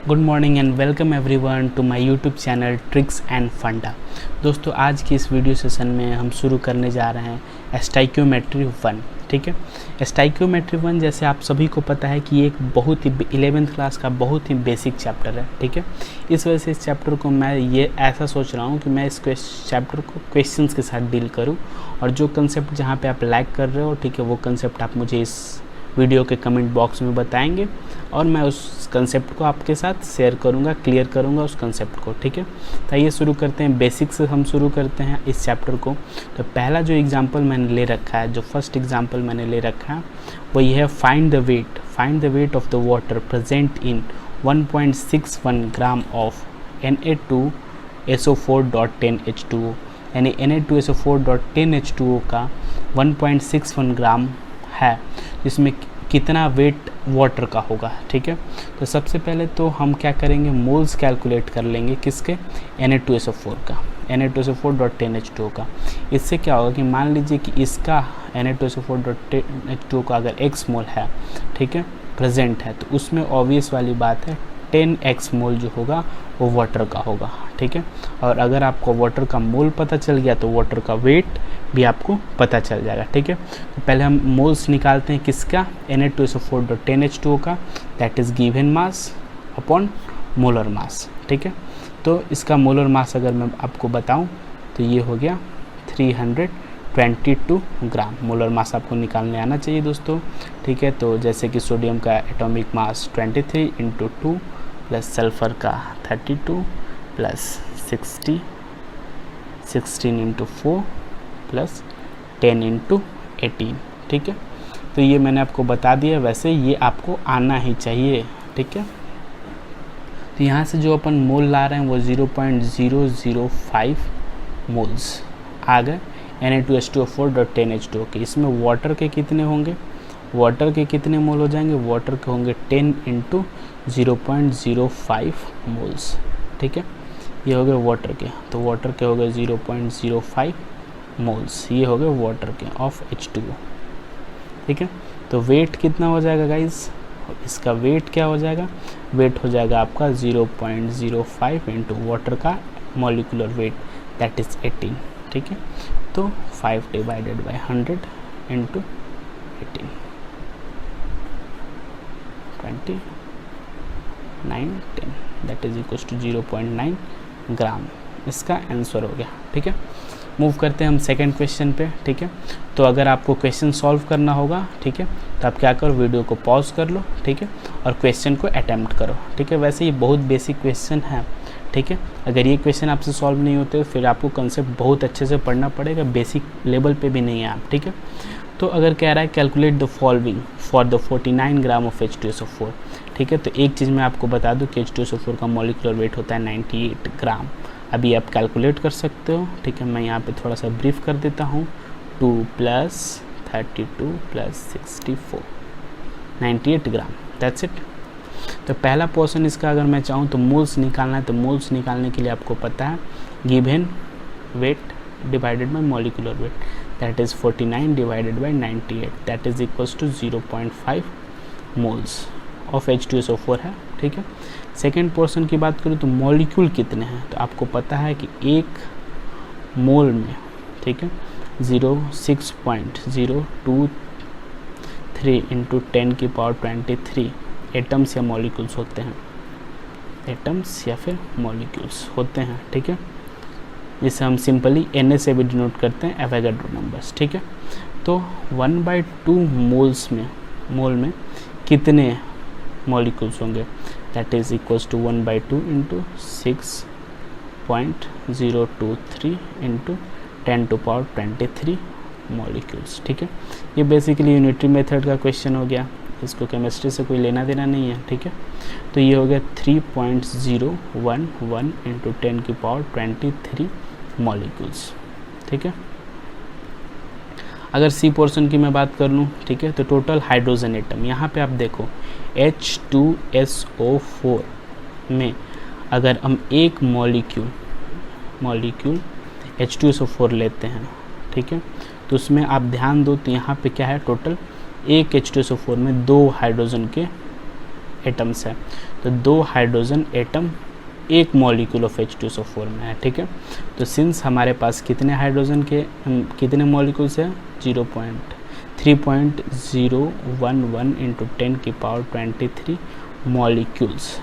Good morning and welcome everyone to my YouTube channel tricks and Funda. दोस्तों, आज की इस वीडियो सेशन में हम शुरू करने जा रहे हैं स्टोइकियोमेट्री 1। ठीक है, स्टोइकियोमेट्री 1 जैसे आप सभी को पता है कि एक बहुत ही 11th क्लास का बहुत ही बेसिक चैप्टर है। ठीक है, इस वजह से इस चैप्टर को मैं ये ऐसा सोच रहा हूँ कि मैं इस चैप्टर को क्वेश्चंस के साथ डील करूँ, और जो कंसेप्ट जहाँ पे आप लाइक कर रहे हो, ठीक है, वो कंसेप्ट आप मुझे इस वीडियो के कमेंट बॉक्स में बताएंगे और मैं उस कंसेप्ट को आपके साथ शेयर करूंगा, क्लियर करूंगा उस कंसेप्ट को। ठीक है, तो आइए शुरू करते हैं। बेसिक से हम शुरू करते हैं इस चैप्टर को। तो पहला जो एग्जांपल मैंने ले रखा है, जो फर्स्ट एग्जांपल मैंने ले रखा है वो ये है, find the weight of the water present in 1.61 gram of Na2SO4.10H2O। यानी Na2SO4.10H2O का 1.61 ग्राम है, जिसमें कितना वेट वाटर का होगा। ठीक है, तो सबसे पहले तो हम क्या करेंगे, मोल्स कैलकुलेट कर लेंगे किसके, Na2SO4 का, Na2SO4.10H2O का। इससे क्या होगा कि मान लीजिए कि इसका Na2SO4.10H2O का अगर x मोल है, ठीक है, प्रेजेंट है, तो उसमें ऑब्वियस वाली बात है 10x मोल जो होगा वो वाटर का होगा। ठीक है, और अगर आपको वाटर का मोल पता चल गया तो वाटर का वेट भी आपको पता चल जाएगा। ठीक है, तो पहले हम मोल्स निकालते हैं किसका, Na2SO4.10H2O का, that is given mass upon molar mass. ठीक है, तो इसका मोलर मास अगर मैं आपको बताऊं तो ये हो गया 322 ग्राम। मोलर मास आपको निकालने आना चाहिए दोस्तों। ठीक है, तो जैसे कि सोडियम का एटॉमिक मास 23 × 2 प्लस सल्फ़र का 32 प्लस 16 × 4 प्लस 10 × 18। ठीक है, तो ये मैंने आपको बता दिया, वैसे ये आपको आना ही चाहिए। ठीक है, तो यहाँ से जो अपन मोल ला रहे हैं वो 0.005 मोल्स आ गए Na2SO4.10H2O के। इसमें वाटर के कितने होंगे, वाटर के कितने मोल हो जाएंगे, वाटर के होंगे 10 × 0.05 मोल्स। ठीक है, ये हो गए वाटर के, तो वाटर के हो गए 0.05 मोल्स, ये हो गए वाटर के ऑफ H2O। ठीक है, तो वेट कितना हो जाएगा गाइस, इसका वेट क्या हो जाएगा, वेट हो जाएगा आपका 0.05 × वाटर का मॉलिक्यूलर वेट, दैट इज़ 18। ठीक है, तो 5 / 100 × 18 20 9 10 दैट इज इक्वल टू 0.9 ग्राम। इसका आंसर हो गया। ठीक है, मूव करते हैं हम सेकंड क्वेश्चन पे। ठीक है, तो अगर आपको क्वेश्चन सॉल्व करना होगा, ठीक है, तो आप क्या करो, वीडियो को पॉज कर लो, ठीक है, और क्वेश्चन को अटेम्प्ट करो। ठीक है, वैसे ये बहुत बेसिक क्वेश्चन है। ठीक है, अगर ये क्वेश्चन आपसे सॉल्व नहीं होते फिर आपको कंसेप्ट बहुत अच्छे से पढ़ना पड़ेगा, बेसिक लेवल पे भी नहीं है आप। ठीक है, तो अगर कह रहा है calculate the following for the 49 gram of H2SO4। ठीक है, तो एक चीज़ मैं आपको बता दूं कि H2SO4 का मॉलिक्यूलर वेट होता है 98 ग्राम। अभी आप कैलकुलेट कर सकते हो। ठीक है, मैं यहाँ पे थोड़ा सा ब्रीफ कर देता हूँ। 2 + 32 + 64 98 ग्राम, दैट्स इट। तो पहला पोर्शन इसका अगर मैं चाहूँ तो मोल्स निकालना है, तो मोल्स निकालने के लिए आपको पता है given weight divided by molecular weight, that is 49 / 98, that is equals to 0.5 moles of H2SO4 है। ठीक है, सेकेंड पोर्शन की बात करूँ तो मॉलिक्यूल कितने हैं, तो आपको पता है कि एक मोल में, ठीक है, 6.023 × 10⁻23 एटम्स या मॉलिक्यूल्स होते हैं, एटम्स या फिर मॉलिक्यूल्स होते हैं। ठीक है, जिसे हम सिंपली Na से भी डिनोट करते हैं, एवोगाड्रो नंबर्स। ठीक है, तो 1/2 मोल में कितने मॉलिक्यूल्स होंगे, that is equals to 1/2 × 6.023 × 10⁻23 molecules. ठीक है, ये बेसिकली यूनिटरी मेथड का क्वेश्चन हो गया, इसको केमिस्ट्री से कोई लेना देना नहीं है। ठीक है, तो ये हो गया 3.011 × 10⁻23 मॉलिक्यूल्स। ठीक है, अगर सी पोर्शन की मैं बात कर लूँ, ठीक है, तो टोटल हाइड्रोजन एटम, यहाँ पे आप देखो H2SO4 में अगर हम एक मॉलिक्यूल H2SO4 लेते हैं, ठीक है, तो उसमें आप ध्यान दो तो यहाँ पे क्या है, टोटल एक H2SO4 में 2 हाइड्रोजन के एटम्स है, तो 2 हाइड्रोजन एटम एक मॉलिक्यूल ऑफ H2SO4 में है, ठीक है। तो सिंस हमारे पास कितने हाइड्रोजन के कितने मॉलिक्यूल्स हैं, 3.011 इंटू 10⁻23 मॉलिक्यूल्स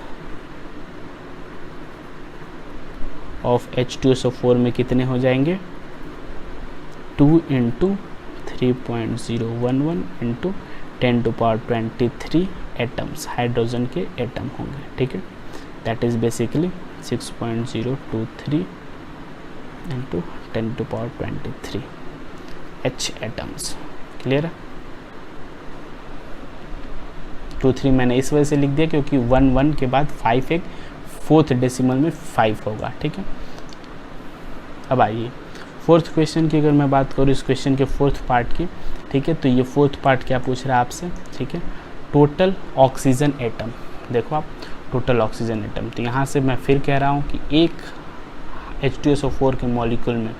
ऑफ H2SO4 में कितने हो जाएंगे, 2 इंटू 3.011 इंटू 10⁻23 एटम्स, हाइड्रोजन के एटम होंगे, ठीक है। That is basically 6.023 into 10⁻23 H atoms. Clear है। 23 मैंने इस वजह से लिख दिया क्योंकि 1 के बाद 5 एक फोर्थ डेसिमल में 5 होगा, ठीक है। अब आइए फोर्थ क्वेश्चन की अगर मैं बात करूँ, इस क्वेश्चन के फोर्थ पार्ट की, ठीक है। तो ये फोर्थ पार्ट क्या पूछ रहा है आपसे, ठीक है। टोटल ऑक्सीजन एटम, देखो आप टोटल ऑक्सीजन एटम, तो यहाँ से मैं फिर कह रहा हूँ कि एक H2SO4 के मॉलिक्यूल में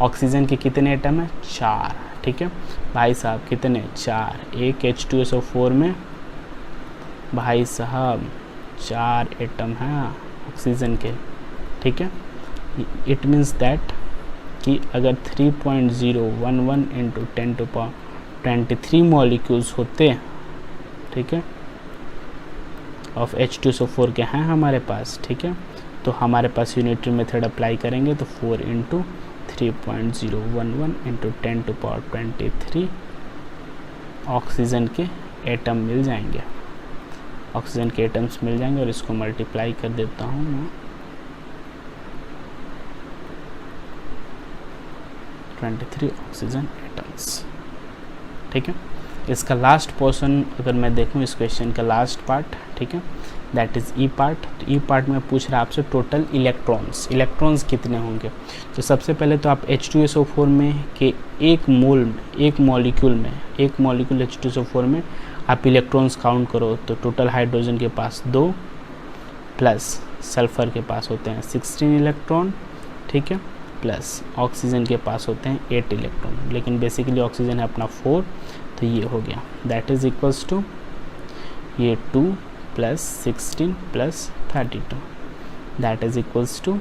ऑक्सीजन के कितने एटम हैं, 4, ठीक है भाई साहब, कितने, 4। एक H2SO4 में भाई साहब 4 एटम हैं ऑक्सीजन के, ठीक है। इट मीन्स दैट कि अगर 3.011 इंटू 10⁻23 मॉलिक्यूल्स होते, ठीक है, ऑफ H2SO4 के हैं हमारे पास, ठीक है। तो हमारे पास यूनिटरी मेथड अप्लाई करेंगे तो 4 इंटू 3.011 इंटू 10⁻23 ऑक्सीजन के एटम मिल जाएंगे, ऑक्सीजन के एटम्स मिल जाएंगे। और इसको मल्टीप्लाई कर देता हूँ मैं, 23 ऑक्सीजन एटम्स, ठीक है। इसका लास्ट पोर्शन अगर मैं देखूं, इस क्वेश्चन का लास्ट पार्ट, ठीक है, दैट इज़ ई पार्ट। तो ई पार्ट में पूछ रहा है आपसे टोटल इलेक्ट्रॉन्स कितने होंगे। तो सबसे पहले तो आप H2SO4 में के एक मॉलिक्यूल H2SO4 में आप इलेक्ट्रॉन्स काउंट करो तो टोटल हाइड्रोजन के पास 2 प्लस सल्फ़र के पास होते हैं 16 इलेक्ट्रॉन, ठीक है, प्लस ऑक्सीजन के पास होते हैं 8 इलेक्ट्रॉन, लेकिन बेसिकली ऑक्सीजन है अपना 4, तो ये हो गया, दैट इज़ इक्वल्स टू ये 2 plus 16 plus 32, that is equals to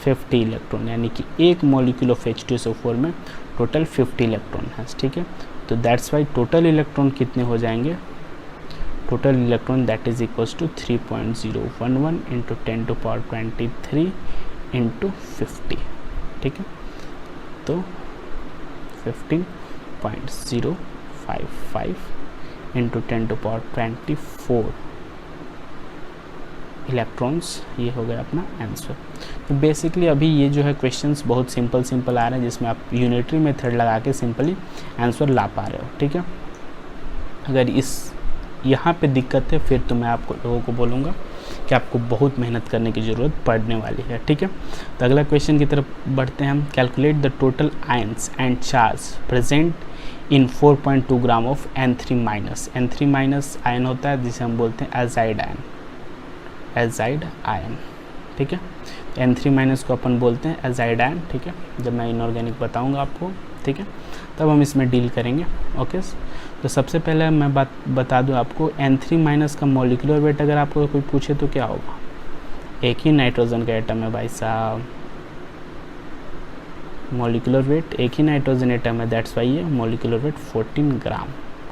50 electron, यानी कि एक मॉलिक्यूल ऑफ H2SO4 में टोटल 50 इलेक्ट्रॉन है, ठीक है। तो दैट्स वाई टोटल इलेक्ट्रॉन कितने हो जाएंगे, total electron that is equals to 3.011 into 10⁻23 into 50, ठीक है। तो 15.055 इंटू 10⁻24 इलेक्ट्रॉन्स, ये हो गया अपना आंसर। तो बेसिकली अभी ये जो है क्वेश्चंस बहुत सिंपल आ रहे हैं, जिसमें आप यूनिटरी मेथड लगा के सिंपली आंसर ला पा रहे हो, ठीक है। अगर यहाँ पे दिक्कत है फिर तो मैं आपको लोगों को बोलूँगा कि आपको बहुत मेहनत करने की ज़रूरत पड़ने वाली है, ठीक है। तो अगला क्वेश्चन की तरफ बढ़ते हैं हम। Calculate the total ions and charge present in 4.2 gram of N3- ion होता है जिसे हम बोलते हैं एजाइड आयन, ठीक है। N3- को अपन बोलते हैं एजाइड आयन, ठीक है। जब मैं इनऑर्गेनिक बताऊंगा आपको, ठीक है, तब हम इसमें डील करेंगे, ओके। तो सबसे पहले मैं बता दूं आपको, N3- का मॉलिक्यूलर वेट अगर आपको कोई पूछे तो क्या होगा, एक ही नाइट्रोजन का एटम है भाई साहब, मॉलिक्यूलर वेट एक ही नाइट्रोजन एटम है, दैट्स वाई ये मॉलिक्यूलर वेट 14 ग्राम,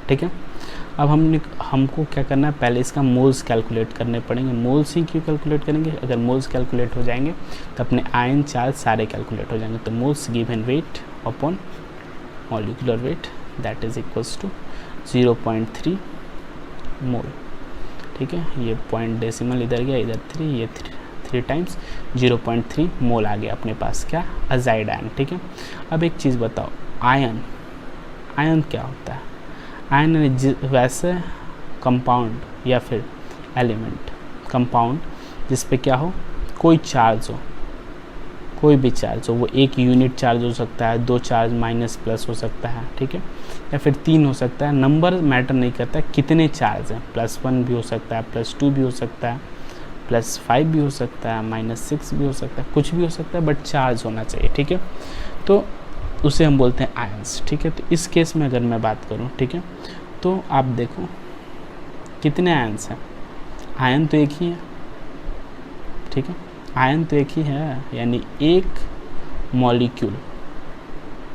ठीक है। अब हमको क्या करना है, पहले इसका मोल्स कैलकुलेट करने पड़ेंगे। मोल्स ही क्यों कैलकुलेट करेंगे, अगर मोल्स कैलकुलेट हो जाएंगे तो अपने आयन चार्ज सारे कैलकुलेट हो जाएंगे। तो moles given weight upon molecular weight that is equals to 0.3 mole, ठीक है। ये पॉइंट डेसिमल इधर गया, इधर 3, ये 3 टाइम्स 0.3 मोल आ गया अपने पास, क्या, अजाइड आयन, ठीक है। अब एक चीज़ बताओ, आयन क्या होता है, आयन वैसे कंपाउंड या फिर एलिमेंट, कंपाउंड जिस पे क्या हो, कोई चार्ज हो, कोई भी चार्ज हो, वो एक यूनिट चार्ज हो सकता है, 2 चार्ज माइनस प्लस हो सकता है, ठीक है, या फिर 3 हो सकता है, नंबर मैटर नहीं करता, कितने चार्ज हैं, +1 भी हो सकता है, +2 भी हो सकता है, +5 भी हो सकता है, -6 भी हो सकता है, कुछ भी हो सकता है, बट चार्ज होना चाहिए, ठीक है। तो उसे हम बोलते हैं आयंस, ठीक है। तो इस केस में अगर मैं बात करूं, ठीक है, तो आप देखो कितने आयन्स हैं? आयन तो एक ही है, ठीक है, आयन तो एक ही है, यानी एक मॉलिक्यूल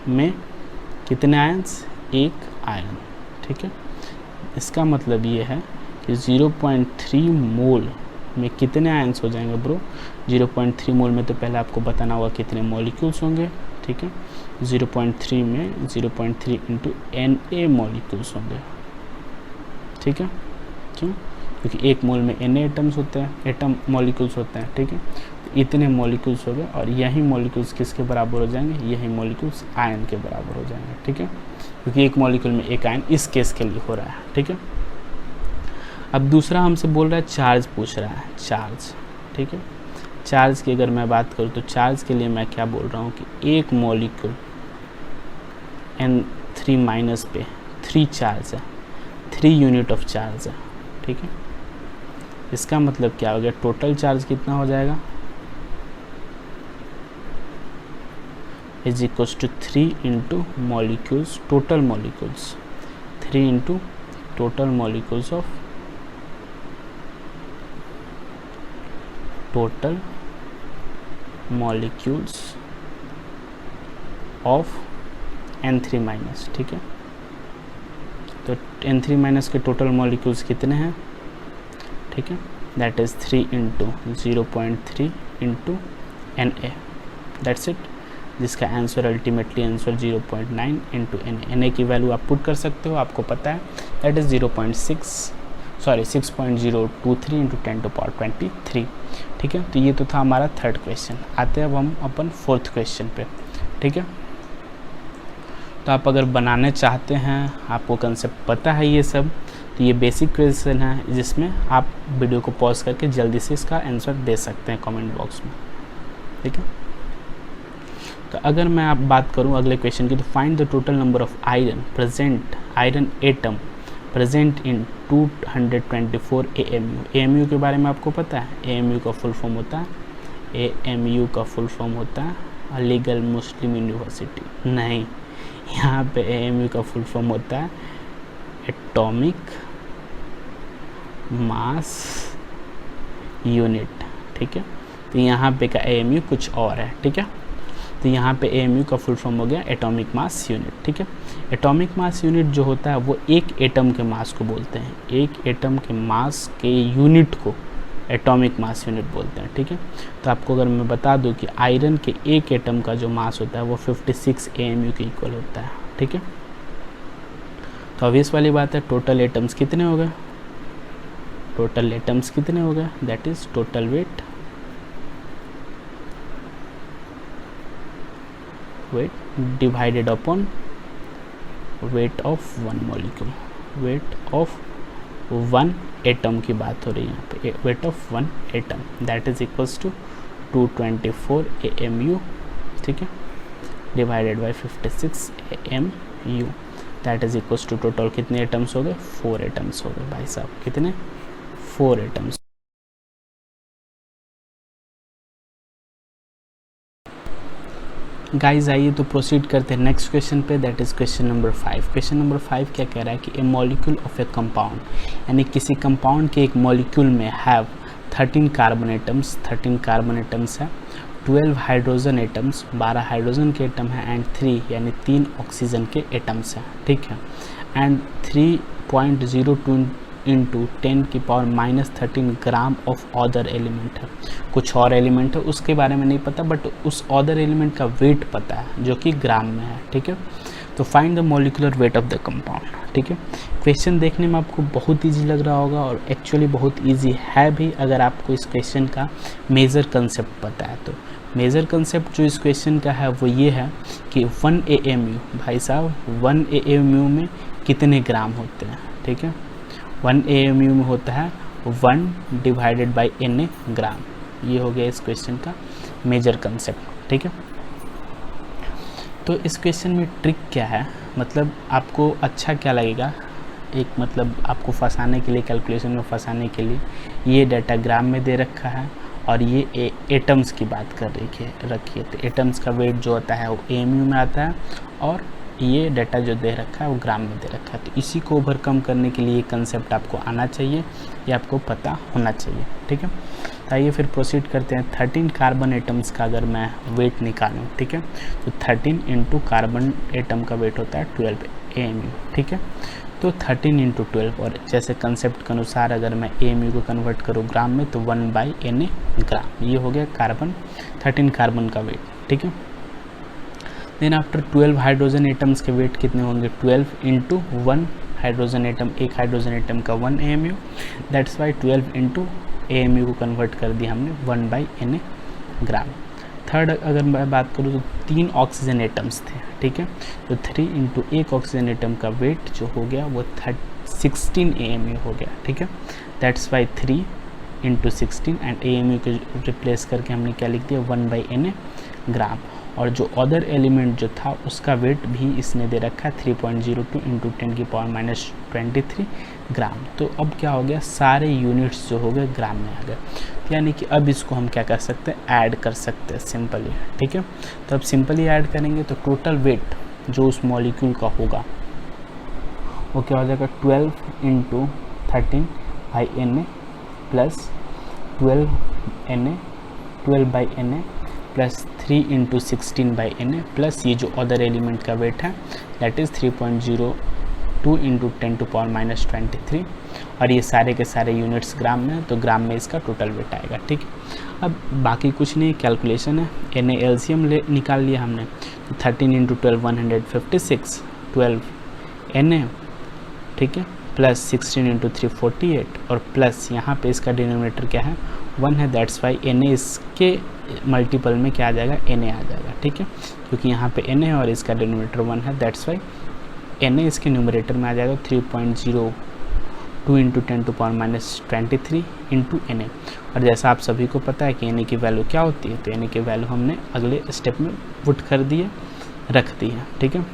में कितने आयन्स? एक आयन, ठीक है। इसका मतलब ये है कि 0.3 मोल में कितने आयन्स हो जाएंगे ब्रो? 0.3 मोल में तो पहले आपको बताना होगा कितने मॉलिक्यूल्स होंगे, ठीक है। 0.3 में 0.3 इंटू Na मॉलिक्यूल्स होंगे, ठीक है। क्यों? क्योंकि एक मोल में Na एटम्स होते हैं, एटम मॉलिक्यूल्स होते हैं, ठीक है। तो इतने मॉलिक्यूल्स हो गए और यही मॉलिक्यूल्स किसके बराबर हो जाएंगे? यही मॉलिक्यूल्स आयन के बराबर हो जाएंगे, ठीक है, क्योंकि एक मॉलिक्यूल में एक आयन इस केस के लिए हो रहा है, ठीक है। अब दूसरा हमसे बोल रहा है चार्ज पूछ रहा है, चार्ज, ठीक है। चार्ज की अगर मैं बात करूँ तो चार्ज के लिए मैं क्या बोल रहा हूँ कि एक मॉलिक्यूल N3- पे 3 चार्ज है, 3 यूनिट ऑफ चार्ज है, ठीक है। इसका मतलब क्या हो गया? टोटल चार्ज कितना हो जाएगा? Is equals to 3 into molecules, total molecules, 3 into total molecules of total molecules of N3-, ठीक है। तो N3- के टोटल मॉलिक्यूल्स कितने हैं? ठीक है, that is 3 into 0.3 into Na, that's it, जिसका answer ultimately answer 0.9 into Na की वैल्यू आप पुट कर सकते हो, आपको पता है दैट इज़ 6.023 इंटू 10⁻23, ठीक है। तो ये तो था हमारा थर्ड क्वेश्चन। आते हैं अब हम अपन फोर्थ क्वेश्चन पे, ठीक है। तो आप अगर बनाने चाहते हैं, आपको कंसेप्ट पता है ये सब, तो ये बेसिक क्वेश्चन है जिसमें आप वीडियो को पॉज करके जल्दी से इसका आंसर दे सकते हैं कमेंट बॉक्स में, ठीक है। तो अगर मैं आप बात करूं अगले क्वेश्चन की, तो find the total number of iron atom present in 224 AMU। AMU के बारे में आपको पता है? AMU का फुल फॉर्म होता है, AMU का फुल फॉर्म होता है अलीगढ़ मुस्लिम यूनिवर्सिटी। नहीं, यहाँ पे AMU का फुल फॉर्म होता है एटॉमिक मास यूनिट, ठीक है। तो यहाँ पे का AMU कुछ और है, ठीक है। तो यहाँ पे AMU का फुल फॉर्म हो गया एटॉमिक मास यूनिट, ठीक है। एटॉमिक मास यूनिट जो होता है वो एक एटम के मास को बोलते हैं, एक एटम के मास के यूनिट को एटॉमिक मास यूनिट बोलते हैं, ठीक है। तो आपको अगर मैं बता दूं कि आयरन के एक एटम का जो मास होता है वो 56 AMU के इक्वल होता है, ठीक है। तो ऑब्वियस वाली बात है, टोटल एटम्स कितने हो गए? टोटल एटम्स कितने हो गए? That is total weight divided upon weight of one molecule, weight of one atom की बात हो रही है यहाँ पे, weight of one atom that is equals to 224 AMU, ठीक है, divided by 56 AMU that is equals to total कितने एटम्स हो गए? 4 एटम्स हो गए भाई साहब, कितने? 4 एटम्स। गाइस आइए तो प्रोसीड करते हैं नेक्स्ट क्वेश्चन पे, that is question number 5। Question number 5 क्या कह रहा है कि ए मॉलिक्यूल ऑफ ए कंपाउंड, यानी किसी कंपाउंड के एक मॉलिक्यूल में have 13 carbon atoms, 13 carbon atoms है, 12 हाइड्रोजन एटम्स, 12 हाइड्रोजन के एटम है, एंड 3 यानी 3 ऑक्सीजन के एटम्स हैं, ठीक है, and 3.02 into 10⁻⁻13 gram of other element है। कुछ और एलिमेंट है उसके बारे में नहीं पता, बट उस अदर एलिमेंट का वेट पता है जो कि ग्राम में है, ठीक है। तो find the molecular weight of the compound, ठीक है। क्वेश्चन देखने में आपको बहुत ईजी लग रहा होगा और एक्चुअली बहुत ईजी है भी, अगर आपको इस क्वेश्चन का मेजर कंसेप्ट पता है तो। मेजर कंसेप्ट जो इस क्वेश्चन का है वो ये है कि 1 AMU, भाई साहब 1 AMU में कितने ग्राम होते हैं, ठीक है। 1 AMU में होता है 1 डिवाइडेड बाई Na ग्राम। ये हो गया इस क्वेश्चन का मेजर कंसेप्ट, ठीक है। तो इस क्वेश्चन में ट्रिक क्या है, मतलब आपको अच्छा क्या लगेगा, एक मतलब आपको फंसाने के लिए, कैलकुलेशन में फंसाने के लिए ये डाटा ग्राम में दे रखा है और ये एटम्स की बात कर रखी है। तो एटम्स का वेट जो होता है वो AMU में आता है और ये डाटा जो दे रखा है वो ग्राम में दे रखा है। तो इसी को ओवरकम करने के लिए ये कंसेप्ट आपको आना चाहिए, ये आपको पता होना चाहिए, ठीक है। तो आइए फिर प्रोसीड करते हैं। 13 कार्बन एटम्स का अगर मैं वेट निकालूँ, ठीक है, तो 13 इंटू कार्बन एटम का वेट होता है 12 AMU, ठीक है। तो 13 इंटू 12, और जैसे कंसेप्ट के अनुसार अगर मैं AMU को कन्वर्ट करूँ ग्राम में तो 1/Na ग्राम, ये हो गया कार्बन 13 कार्बन का वेट, ठीक है। देन आफ्टर 12 हाइड्रोजन एटम्स के वेट कितने होंगे, 12 इंटू 1 हाइड्रोजन एटम, एक हाइड्रोजन एटम का 1 AMU, that's why 12 into AMU को कन्वर्ट कर दिया हमने 1/Na ग्राम। थर्ड अगर मैं बात करूँ तो 3 ऑक्सीजन एटम्स थे, ठीक है, तो 3 इंटू एक ऑक्सीजन एटम का वेट जो हो गया वो 16 AMU हो गया, ठीक है। That's why 3 into 16 and AMU को रिप्लेस करके हमने क्या लिख दिया 1/Na ग्राम। और जो अदर एलिमेंट जो था उसका वेट भी इसने दे रखा है 3.02 इंटू 10⁻⁻23 ग्राम। तो अब क्या हो गया, सारे यूनिट्स जो हो गए ग्राम में आ गए, यानी कि अब इसको हम क्या कर सकते हैं, ऐड कर सकते हैं सिंपली, ठीक है। तो अब सिंपली ऐड करेंगे तो टोटल वेट जो उस मॉलिक्यूल का होगा वो क्या हो जाएगा 12 into 13/Na plus 12/Na plus 3 into 16/Na plus ये जो अदर एलिमेंट का वेट है दैट इज़ 3.02 इंटू 10⁻⁻23, और ये सारे के सारे यूनिट्स ग्राम में, तो ग्राम में इसका टोटल वेट आएगा, ठीक है। अब बाकी कुछ नहीं, कैलकुलेशन है। NaLCM निकाल लिया हमने, तो 13 इंटू 12 156, 12 Na, ठीक है, प्लस 16 इंटू 3 48, और प्लस यहाँ पे इसका डिनोमिनेटर क्या है 1 है, दैट्स वाई Na इसके मल्टीपल में क्या आ जाएगा Na आ जाएगा, ठीक है, क्योंकि यहाँ पे Na है और इसका डिनोमिनेटर 1 है, दैट्स वाई Na इसके न्यूमरेटर में आ जाएगा 3.02 इंटू 10⁻⁻23 इंटू Na। और जैसा आप सभी को पता है कि Na की वैल्यू क्या होती है, तो Na की वैल्यू हमने अगले स्टेप में पुट कर दी है, रख दी है, ठीक है।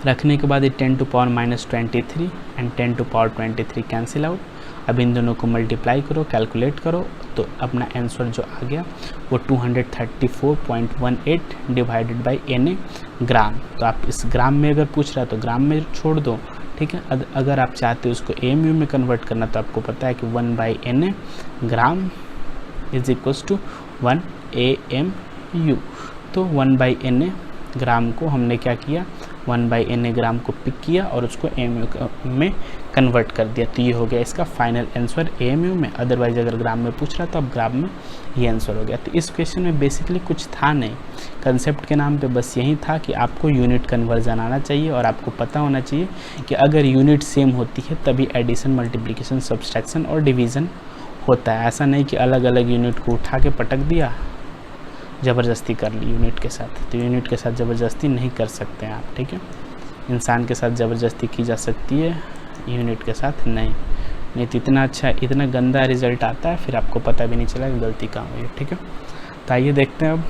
रखने के बाद ये 10⁻⁻23 एंड 10⁻23 कैंसिल आउट। अब इन दोनों को मल्टीप्लाई करो, कैलकुलेट करो, तो अपना आंसर जो आ गया वो 234.18 डिवाइडेड बाई Na ग्राम। तो आप इस ग्राम में अगर पूछ रहा है तो ग्राम में छोड़ दो, ठीक है। अगर आप चाहते हो उसको AMU में कन्वर्ट करना तो आपको पता है कि 1/Na gram is equals to 1 AMU। तो 1/Na ग्राम को हमने क्या किया, 1/Na ग्राम को पिक किया और उसको AMU में कन्वर्ट कर दिया। तो ये हो गया इसका फाइनल आंसर AMU में, अदरवाइज अगर ग्राम में पूछ रहा तो अब ग्राम में ये आंसर हो गया। तो इस क्वेश्चन में बेसिकली कुछ था नहीं, कंसेप्ट के नाम पे बस यही था कि आपको यूनिट कन्वर्जन आना चाहिए और आपको पता होना चाहिए कि अगर यूनिट सेम होती है तभी एडिशन, मल्टीप्लिकेशन, सब्सट्रैक्शन और डिवीज़न होता है। ऐसा नहीं कि अलग अलग यूनिट को उठा के पटक दिया, ज़बरदस्ती कर ली यूनिट के साथ। तो यूनिट के साथ ज़बरदस्ती नहीं कर सकते हैं आप, ठीक है। इंसान के साथ ज़बरदस्ती की जा सकती है, यूनिट के साथ नहीं तो इतना अच्छा, इतना गंदा रिजल्ट आता है फिर आपको पता भी नहीं चला कि गलती कहाँ हुई है, ठीक है। तो आइए देखते हैं अब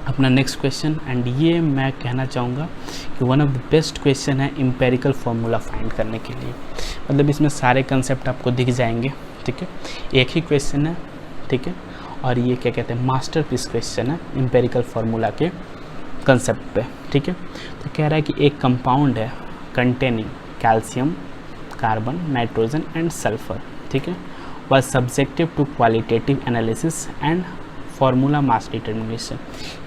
अपना नेक्स्ट क्वेश्चन। एंड ये मैं कहना चाहूँगा कि one of the best question है एम्पेरिकल फार्मूला फाइंड करने के लिए। मतलब इसमें सारे कंसेप्ट आपको दिख जाएंगे, ठीक है। एक ही क्वेश्चन है, ठीक है, और ये क्या कहते हैं मास्टरपीस क्वेश्चन है एम्पेरिकल फार्मूला के कंसेप्ट पे, ठीक है। तो कह रहा है कि एक कंपाउंड है containing calcium, carbon, nitrogen and sulphur, ठीक है, was subjective to qualitative analysis and formula mass determination.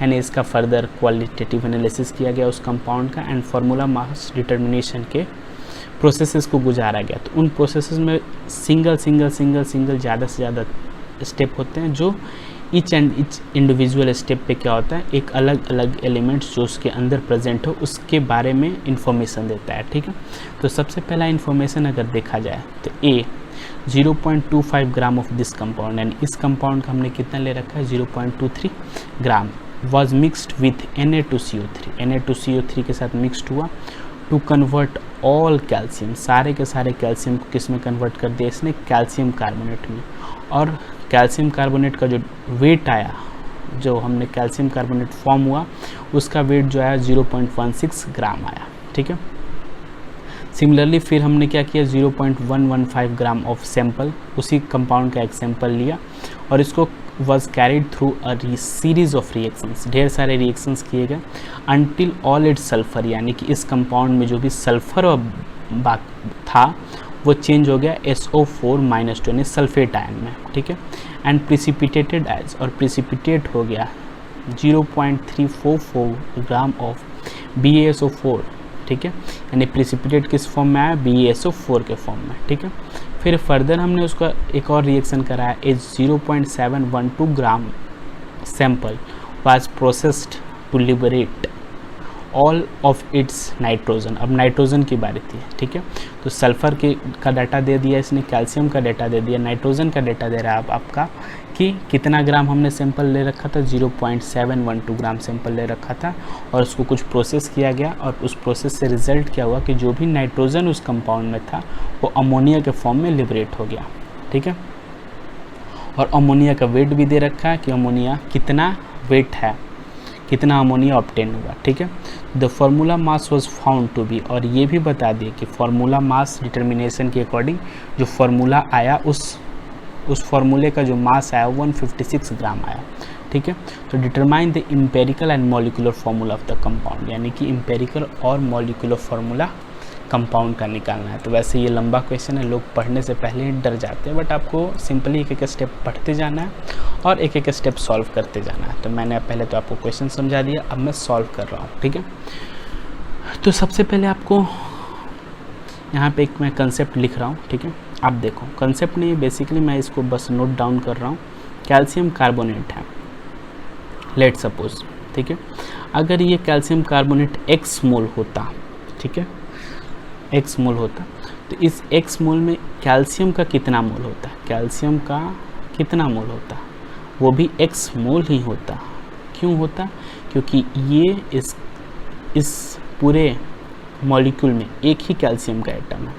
यानी इसका फर्दर क्वालिटेटिव एनालिसिस किया गया उस कंपाउंड का एंड फार्मूला मास डिटर्मिनेशन के प्रोसेसेस को गुजारा गया। तो उन प्रोसेसेस में सिंगल ज़्यादा से ज़्यादा स्टेप होते हैं, जो ईच इंडिविजुअल स्टेप पे क्या होता है, एक अलग अलग एलिमेंट्स जो उसके अंदर प्रेजेंट हो उसके बारे में इंफॉर्मेशन देता है, ठीक है। तो सबसे पहला इंफॉर्मेशन अगर देखा जाए तो A 0.25 gram of this compound, यानी इस कंपाउंड का हमने कितना ले रखा है 0.23 ग्राम, was mixed with Na2CO3, Na2CO3 के साथ मिक्सड हुआ टू कन्वर्ट ऑल कैल्शियम, सारे के सारे कैल्शियम को किस में कन्वर्ट कर दिया इसने, कैल्शियम कार्बोनेट में। और कैल्शियम कार्बोनेट का जो वेट आया, जो हमने कैल्शियम कार्बोनेट फॉर्म हुआ उसका वेट जो आया 0.16 ग्राम आया, ठीक है। सिमिलरली फिर हमने क्या किया 0.115 ग्राम ऑफ सैंपल, उसी कंपाउंड का एक सैंपल लिया और इसको was carried through a series of reactions, ढेर सारे रिएक्शंस किए गए अनटिल ऑल इट्स सल्फर, यानी कि इस कंपाउंड में जो भी सल्फर था वो चेंज हो गया SO4- यानी सल्फेट आयन में, ठीक है, एंड प्रिसिपिटेटेड एज, और प्रिसिपिटेट हो गया 0.344 ग्राम ऑफ BaSO4, ठीक है, यानी प्रिसिपिटेट किस फॉर्म में आया, BaSO4 के फॉर्म में, ठीक है। फिर फर्दर हमने उसका एक और रिएक्शन कराया, 0.712 gram sample was processed to liberate all of its nitrogen. अब नाइट्रोजन की बारी थी, ठीक है, तो सल्फर का डाटा दे दिया इसने, कैल्शियम का डाटा दे दिया, नाइट्रोजन का डाटा दे रहा है आपका कि कितना ग्राम हमने सैंपल ले रखा था, 0.712 ग्राम सैंपल ले रखा था, और उसको कुछ प्रोसेस किया गया, और उस प्रोसेस से रिजल्ट क्या हुआ कि जो भी नाइट्रोजन उस कंपाउंड में था वो अमोनिया के फॉर्म में लिबरेट हो गया, ठीक है। और अमोनिया का वेट भी दे रखा है कि अमोनिया कितना वेट है, कितना अमोनिया ऑब्टेन हुआ, ठीक है। The formula mass was found to be, और ये भी बता दिए कि फार्मूला मास डिटर्मिनेशन के अकॉर्डिंग जो फार्मूला आया उस फार्मूले का जो मास आया 156 ग्राम आया, ठीक है। तो determine the empirical and molecular formula of the compound, यानी कि इम्पेरिकल और मॉलिक्यूलर फार्मूला कंपाउंड का निकालना है। तो वैसे ये लंबा क्वेश्चन है, लोग पढ़ने से पहले ही डर जाते हैं, बट आपको सिंपली एक एक स्टेप पढ़ते जाना है और एक एक स्टेप सॉल्व करते जाना है। तो मैंने पहले तो आपको क्वेश्चन समझा दिया, अब मैं सॉल्व कर रहा हूँ, ठीक है। तो सबसे पहले आपको यहाँ पे एक मैं कंसेप्ट लिख रहा हूँ, ठीक है। आप देखो, कंसेप्ट नहीं, बेसिकली मैं इसको बस नोट डाउन कर रहा हूँ। कैल्शियम कार्बोनेट है, लेट सपोज, ठीक है, अगर ये कैल्शियम कार्बोनेट x मोल होता, ठीक है, x मोल होता, तो इस x मोल में कैल्शियम का कितना मोल होता, कैल्शियम का कितना मोल होता, वो भी x मोल ही होता। क्यों होता, क्योंकि ये इस पूरे मॉलिक्यूल में एक ही कैल्शियम का एटम है,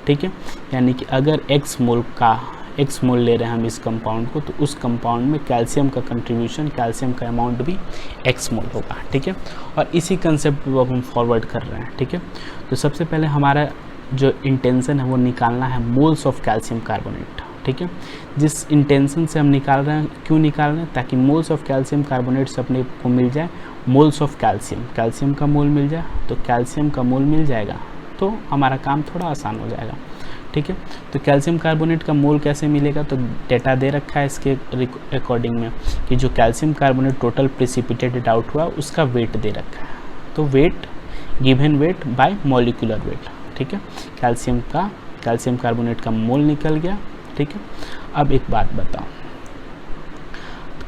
ठीक है। यानी कि अगर x मोल ले रहे हैं हम इस कंपाउंड को, तो उस कंपाउंड में कैल्शियम का कंट्रीब्यूशन, कैल्शियम का अमाउंट भी x मोल होगा, ठीक है। और इसी कंसेप्ट को अब हम फॉरवर्ड कर रहे हैं, ठीक है। तो सबसे पहले हमारा जो इंटेंशन है वो निकालना है मोल्स ऑफ कैल्शियम कार्बोनेट, ठीक है। जिस इंटेंशन से हम निकाल रहे हैं, क्यों निकाल रहे हैं, ताकि मोल्स ऑफ कैल्शियम कार्बोनेट से अपने को मिल जाए मोल्स ऑफ कैल्शियम, कैल्शियम का मोल मिल जाए, तो कैल्शियम का मोल मिल जाएगा तो हमारा काम थोड़ा आसान हो जाएगा, ठीक है। तो कैल्शियम कार्बोनेट का मोल कैसे मिलेगा, तो डेटा दे रखा है इसके अकॉर्डिंग में कि जो calcium carbonate total precipitated out हुआ उसका वेट दे रखा है, तो wait given weight by molecular wait, ठीक है। कैल्शियम कार्बोनेट का मोल निकल गया, ठीक है। अब एक बात बताओ,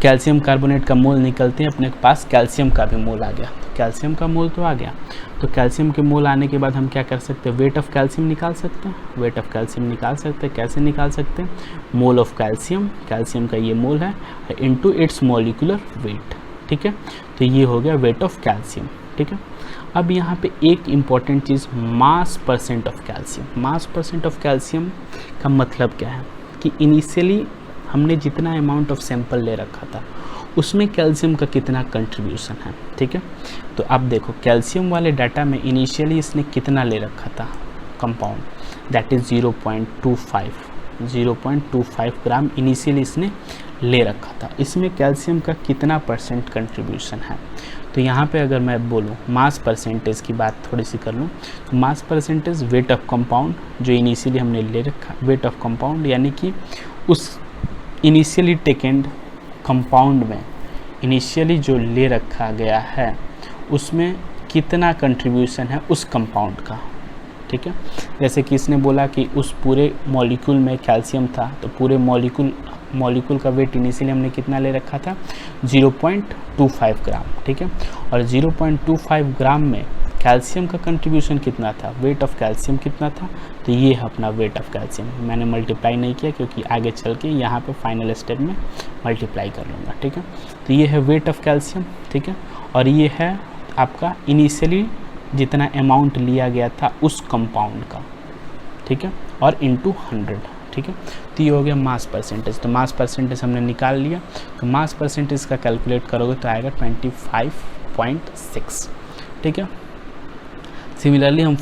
कैल्शियम कार्बोनेट का मोल निकलते हैं अपने पास कैल्शियम का भी मोल आ गया, कैल्शियम का मोल तो आ गया, तो कैल्शियम के मोल आने के बाद हम क्या कर सकते हैं, वेट ऑफ कैल्शियम निकाल सकते हैं, वेट ऑफ कैल्शियम निकाल सकते हैं। कैसे निकाल सकते हैं, मोल ऑफ कैल्शियम, कैल्शियम का ये मोल है, इनटू इट्स मॉलिक्यूलर वेट, ठीक है। तो ये हो गया वेट ऑफ कैल्शियम, ठीक है। अब यहाँ पे एक important cheese, mass percent of calcium. Mass percent of calcium का मतलब क्या है कि इनिशियली हमने जितना अमाउंट ऑफ सैंपल ले रखा था उसमें कैल्शियम का कितना कंट्रीब्यूशन है, ठीक है। तो अब देखो, कैल्शियम वाले डाटा में इनिशियली इसने कितना ले रखा था compound, that is 0.25 gram initially इसने ले रखा था। इसमें कैल्शियम का कितना परसेंट कंट्रीब्यूशन है, तो यहाँ पे अगर मैं बोलूँ मास परसेंटेज की बात थोड़ी सी कर लूँ, तो mass percentage weight of compound जो इनिशियली हमने ले रखा, वेट ऑफ कंपाउंड यानी कि उस इनिशियली टेकेंड कंपाउंड में इनिशियली जो ले रखा गया है उसमें कितना कंट्रीब्यूशन है उस कंपाउंड का, ठीक है। जैसे कि इसने बोला कि उस पूरे मॉलिक्यूल में कैल्शियम था, तो पूरे मॉलिक्यूल का वेट इनिशियली हमने कितना ले रखा था, 0.25 ग्राम, ठीक है। और 0.25 ग्राम में कैल्शियम का कंट्रीब्यूशन कितना था, वेट ऑफ कैल्शियम कितना था, तो ये है अपना वेट ऑफ कैल्शियम। मैंने मल्टीप्लाई नहीं किया क्योंकि आगे चल के यहाँ पे फाइनल स्टेप में मल्टीप्लाई कर लूँगा, ठीक है। तो ये है वेट ऑफ कैल्शियम, ठीक है। और ये है आपका इनिशियली जितना अमाउंट लिया गया था उस कंपाउंड का, ठीक है, और इंटू 100, ठीक है। तो ये हो गया मास परसेंटेज। तो मास परसेंटेज हमने निकाल लिया, तो मास परसेंटेज का कैलकुलेट करोगे तो आएगा 25.6, ठीक है। सिमिलरली हम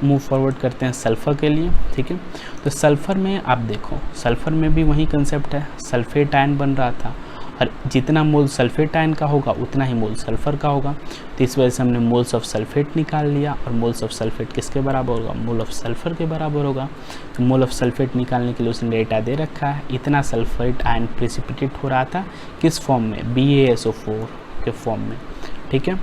मूव फॉरवर्ड करते हैं सल्फ़र के लिए, ठीक है। तो सल्फ़र में आप देखो, सल्फ़र में भी वही कंसेप्ट है, सल्फेट आयन बन रहा था और जितना मोल सल्फेट आयन का होगा उतना ही मोल सल्फ़र का होगा। तो इस वजह से हमने मोल्स ऑफ सल्फेट निकाल लिया और मोल्स ऑफ सल्फेट किसके बराबर होगा, मोल ऑफ सल्फ़र के बराबर होगा। तो मोल ऑफ सल्फेट निकालने के लिए उसने डेटा दे रखा है, इतना सल्फेट आयन प्रेसिपिटेट हो रहा था किस फॉर्म में, BaSO4 के फॉर्म में, ठीक है।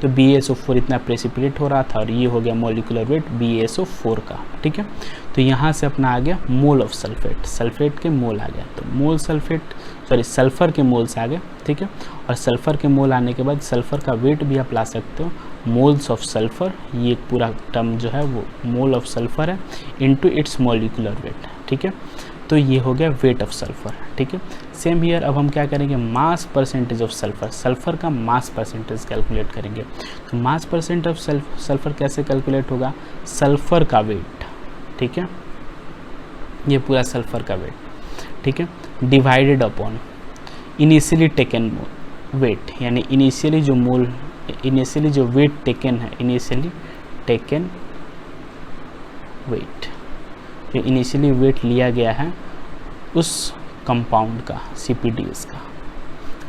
तो BaSO4 इतना प्रेसिपिटेट हो रहा था और ये हो गया मॉलिक्यूलर वेट BaSO4 का, ठीक है। तो यहाँ से अपना आ गया मोल ऑफ सल्फेट, सल्फेट के मोल आ गया, तो मोल सल्फ़र के मोल्स आ गए, ठीक है। और सल्फ़र के मोल आने के बाद सल्फ़र का वेट भी आप ला सकते हो, मोल्स ऑफ सल्फ़र, ये पूरा टर्म जो है वो मोल ऑफ सल्फ़र है इनटू इट्स मॉलिक्यूलर वेट, ठीक है। तो ये हो गया वेट ऑफ सल्फ़र, ठीक है। सेम हियर अब हम क्या करेंगे, mass percentage of sulphur, sulphur का मास परसेंटेज कैलकुलेट करेंगे। तो मास परसेंट ऑफ सल्फ़र कैसे कैलकुलेट होगा, सल्फ़र का वेट, ठीक है, ये पूरा सल्फ़र का वेट, ठीक है, divided upon initially taken weight, यानी इनिशियली जो वेट टेकन है, इनिशियली टेकन वेट, जो इनिशियली वेट लिया गया है उस कंपाउंड का, CPDS का,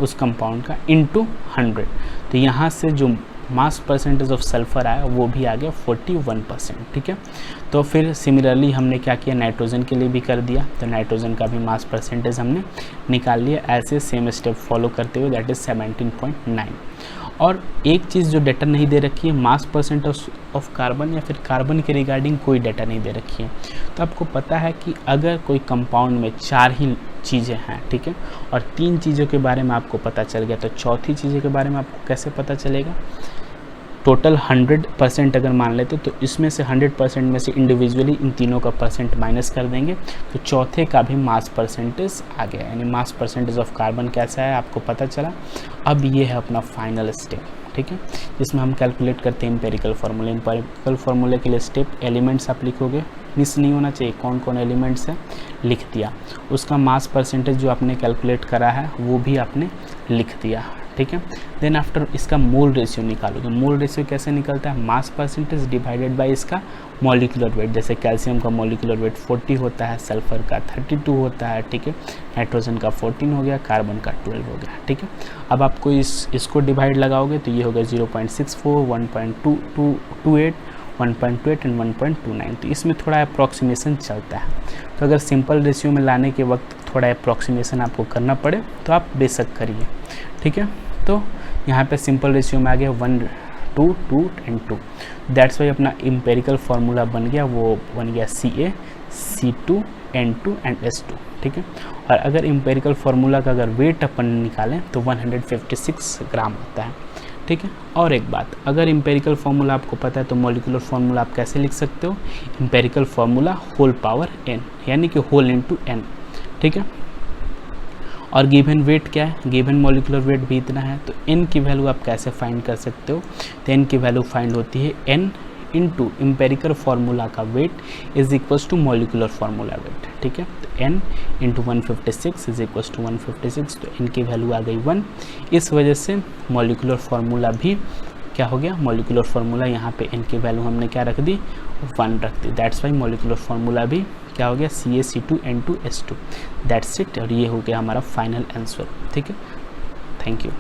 उस कंपाउंड का इनटू 100। तो यहाँ से जो मास परसेंटेज ऑफ सल्फ़र आया वो भी आ गया 41%, ठीक है। तो फिर सिमिलरली हमने क्या किया, नाइट्रोजन के लिए भी कर दिया, तो नाइट्रोजन का भी मास परसेंटेज हमने निकाल लिया ऐसे सेम स्टेप फॉलो करते हुए, दैट इज़ 17.9। और एक चीज़ जो डाटा नहीं दे रखी है, मास परसेंट ऑफ कार्बन या फिर कार्बन के रिगार्डिंग कोई डाटा नहीं दे रखी है। तो आपको पता है कि अगर कोई कंपाउंड में 4 ही चीज़ें हैं, ठीक है, और 3 चीज़ों के बारे में आपको पता चल गया, तो चौथी चीज़ों के बारे में आपको कैसे पता चलेगा। टोटल 100% अगर मान लेते तो इसमें से 100% में से इंडिविजुअली इन तीनों का परसेंट माइनस कर देंगे, तो चौथे का भी मास परसेंटेज आ गया, यानी मास परसेंटेज ऑफ कार्बन कैसा है आपको पता चला। अब ये है अपना फाइनल स्टेप, ठीक है, जिसमें हम कैलकुलेट करते हैं एम्पेरिकल फार्मूला। एम्पेरिकल फार्मूले के लिए स्टेप, एलिमेंट्स आप लिखोगे, मिस नहीं होना चाहिए, कौन कौन एलिमेंट्स है लिख दिया, उसका मास परसेंटेज जो आपने कैलकुलेट करा है वो भी आपने लिख दिया, ठीक है। देन आफ्टर इसका मोल रेशियो निकालो, तो मोल रेशियो कैसे निकलता है, मास परसेंटेज डिवाइडेड बाय इसका मॉलिक्यूलर वेट। जैसे कैल्शियम का मॉलिक्यूलर वेट 40 होता है, सल्फर का 32 होता है, ठीक है, नाइट्रोजन का 14 हो गया, कार्बन का 12 हो गया, ठीक है। अब आपको इसको डिवाइड लगाओगे तो ये होगा 0.64, 1.28, 1.28 एंड 1.29। तो इसमें थोड़ा अप्रॉक्सीमेशन चलता है, तो अगर सिंपल रेशियो में लाने के वक्त थोड़ा अप्रॉक्सीमेशन आपको करना पड़े तो आप बेशक करिए, ठीक है। तो यहाँ पे सिंपल रेशियो में आ गया 1, 2, 2 एंड 2, दैट्स वाई अपना एम्पेरिकल फार्मूला बन गया, वो बन गया Ca, C2, N2 and S2, ठीक है। और अगर एम्पेरिकल फार्मूला का अगर वेट अपन निकालें तो 156 ग्राम होता है, ठीक है। और एक बात, अगर एम्पेरिकल फार्मूला आपको पता है तो मॉलिक्यूलर फार्मूला आप कैसे लिख सकते हो, empirical formula whole power n, यानी कि होल इनटू n, ठीक है। और गिवन वेट क्या है, गिवन मॉलिक्यूलर वेट भी इतना है, तो n की वैल्यू आप कैसे फाइंड कर सकते हो, तो n की वैल्यू फाइंड होती है n इंटू एम्पेरिकल फार्मूला का weight is equals to molecular formula weight, ठीक है। तो n into 156 is equals to 156, तो n की वैल्यू आ गई 1। इस वजह से मॉलिक्यूलर फार्मूला भी क्या हो गया, मॉलिक्यूलर फार्मूला यहाँ पे n की वैल्यू हमने क्या रख दी, 1 रख दी, दैट्स वाई मॉलिक्यूलर फार्मूला भी क्या हो गया, Ca, C2, N2, S2, that's it. और ये हो गया हमारा फाइनल आंसर, ठीक है। Thank you.